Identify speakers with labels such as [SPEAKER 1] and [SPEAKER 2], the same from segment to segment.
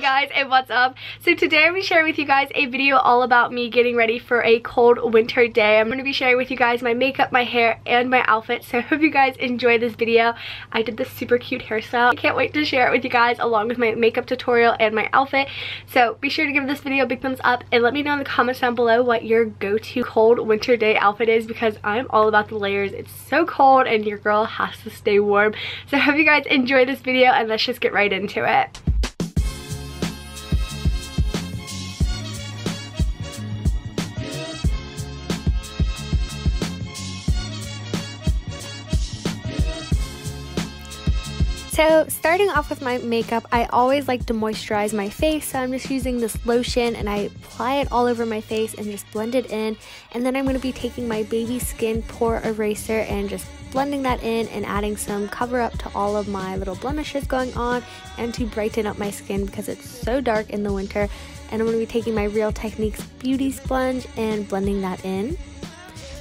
[SPEAKER 1] guys, and what's up? So today I'm going to share with you guys a video all about me getting ready for a cold winter day. I'm going to be sharing with you guys my makeup, my hair, and my outfit. So I hope you guys enjoy this video. I did this super cute hairstyle. I can't wait to share it with you guys along with my makeup tutorial and my outfit. So be sure to give this video a big thumbs up and let me know in the comments down below what your go-to cold winter day outfit is, because I'm all about the layers. It's so cold and your girl has to stay warm. So I hope you guys enjoy this video and let's just get right into it. So starting off with my makeup, I always like to moisturize my face, so I'm just using this lotion and I apply it all over my face and just blend it in. And then I'm going to be taking my baby skin pore eraser and just blending that in and adding some cover up to all of my little blemishes going on and to brighten up my skin because it's so dark in the winter. And I'm going to be taking my Real Techniques beauty sponge and blending that in.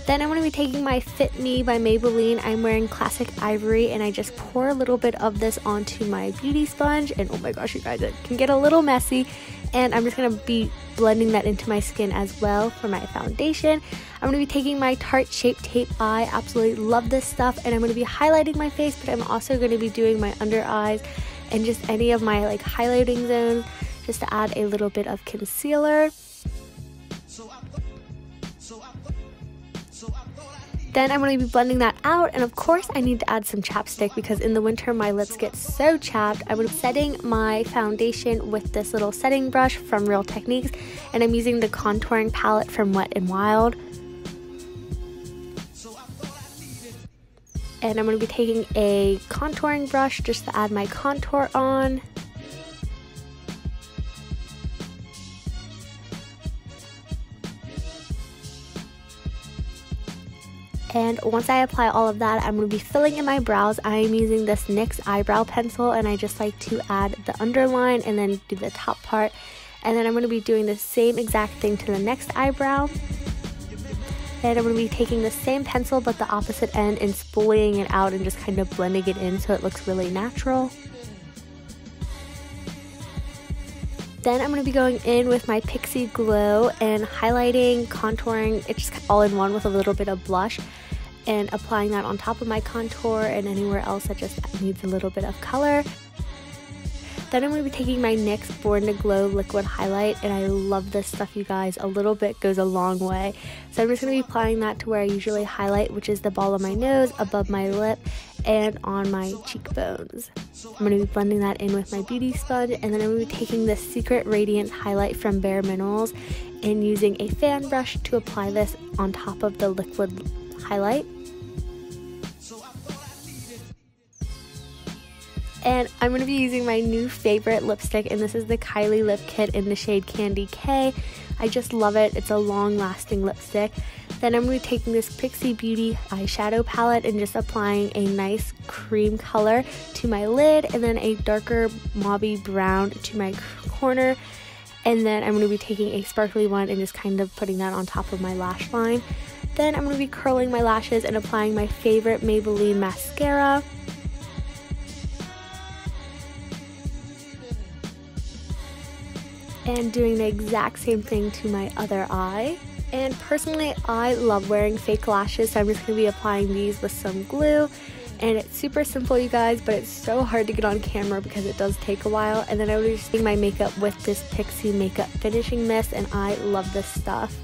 [SPEAKER 1] Then I'm going to be taking my Fit Me by Maybelline. I'm wearing Classic Ivory and I just pour a little bit of this onto my beauty sponge, and oh my gosh you guys, it can get a little messy, and I'm just going to be blending that into my skin as well for my foundation. I'm going to be taking my Tarte Shape Tape Eye. Absolutely love this stuff, and I'm going to be highlighting my face, but I'm also going to be doing my under eyes and just any of my like highlighting zones just to add a little bit of concealer. Then I'm going to be blending that out, and of course I need to add some chapstick because in the winter my lips get so chapped. I'm going to be setting my foundation with this little setting brush from Real Techniques, and I'm using the contouring palette from Wet n Wild. And I'm going to be taking a contouring brush just to add my contour on. And once I apply all of that, I'm going to be filling in my brows. I am using this NYX eyebrow pencil, and I just like to add the underline and then do the top part. And then I'm going to be doing the same exact thing to the next eyebrow. And I'm going to be taking the same pencil but the opposite end and spooling it out and just kind of blending it in so it looks really natural. Then I'm going to be going in with my Pixie Glow and highlighting, contouring, it's just all in one with a little bit of blush, and applying that on top of my contour and anywhere else that just needs a little bit of color. Then I'm going to be taking my NYX Born to Glow liquid highlight, and I love this stuff you guys. A little bit goes a long way. So I'm just going to be applying that to where I usually highlight, which is the ball of my nose, above my lip, and on my cheekbones. I'm going to be blending that in with my beauty sponge, and then I'm going to be taking this Secret Radiance highlight from Bare Minerals and using a fan brush to apply this on top of the liquid highlight. And I'm going to be using my new favorite lipstick, and this is the Kylie Lip Kit in the shade Candy K. I just love it. It's a long-lasting lipstick. Then I'm going to be taking this Pixie Beauty eyeshadow palette and just applying a nice cream color to my lid, and then a darker mauvey brown to my corner. And then I'm going to be taking a sparkly one and just kind of putting that on top of my lash line. Then I'm going to be curling my lashes and applying my favorite Maybelline mascara. And doing the exact same thing to my other eye. And personally, I love wearing fake lashes, so I'm just going to be applying these with some glue. And it's super simple, you guys, but it's so hard to get on camera because it does take a while. And then I'm just doing my makeup with this Pixie Makeup Finishing Mist, and I love this stuff.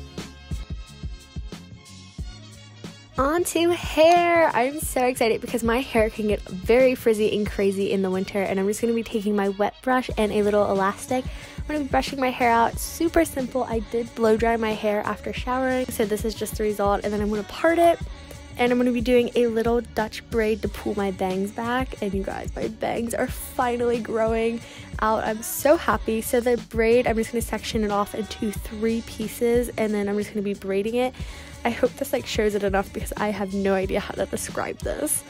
[SPEAKER 1] On to hair. I'm so excited because my hair can get very frizzy and crazy in the winter, and I'm just going to be taking my wet brush and a little elastic. I'm going to be brushing my hair out. Super simple. I did blow dry my hair after showering, so this is just the result, and then I'm going to part it, and I'm going to be doing a little Dutch braid to pull my bangs back. And you guys, my bangs are finally growing out. I'm so happy. So the braid, I'm just going to section it off into 3 pieces, and then I'm just going to be braiding it. I hope this like shows it enough because I have no idea how to describe this.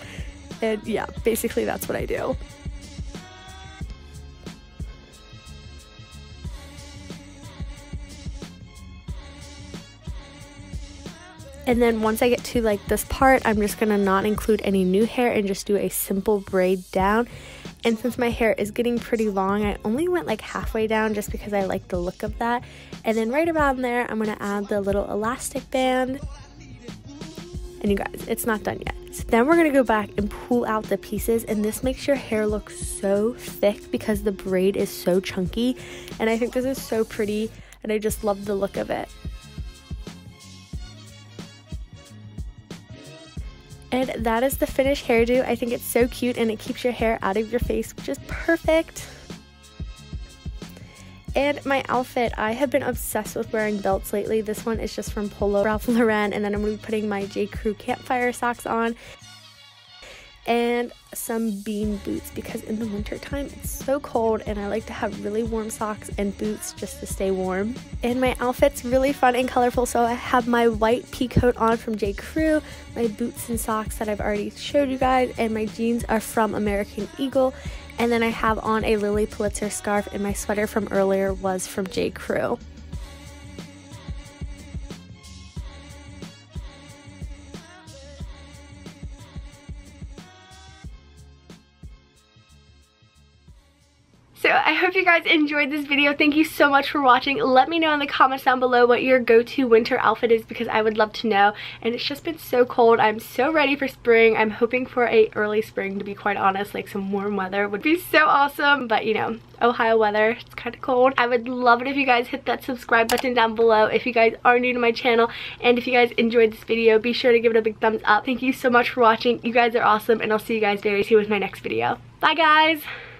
[SPEAKER 1] And yeah, basically that's what I do. And then once I get to like this part, I'm just gonna not include any new hair and just do a simple braid down. And since my hair is getting pretty long, I only went like halfway down just because I like the look of that. And then right around there, I'm gonna add the little elastic band. And you guys, it's not done yet. So then we're gonna go back and pull out the pieces, and this makes your hair look so thick because the braid is so chunky. And I think this is so pretty, and I just love the look of it. And that is the finished hairdo. I think it's so cute, and it keeps your hair out of your face, which is perfect. And my outfit, I have been obsessed with wearing belts lately. This one is just from Polo Ralph Lauren, and then I'm going to be putting my J. Crew campfire socks on and some bean boots because in the winter time it's so cold and I like to have really warm socks and boots just to stay warm. And my outfit's really fun and colorful, so I have my white pea coat on from J. Crew, my boots and socks that I've already showed you guys, and my jeans are from American Eagle. And then I have on a Lilly Pulitzer scarf, and my sweater from earlier was from J. Crew. So I hope you guys enjoyed this video. Thank you so much for watching. Let me know in the comments down below what your go-to winter outfit is because I would love to know. And it's just been so cold. I'm so ready for spring. I'm hoping for a early spring, to be quite honest. Like some warm weather would be so awesome. But you know, Ohio weather, it's kind of cold. I would love it if you guys hit that subscribe button down below if you guys are new to my channel. And if you guys enjoyed this video, be sure to give it a big thumbs up. Thank you so much for watching. You guys are awesome, and I'll see you guys very soon with my next video. Bye guys!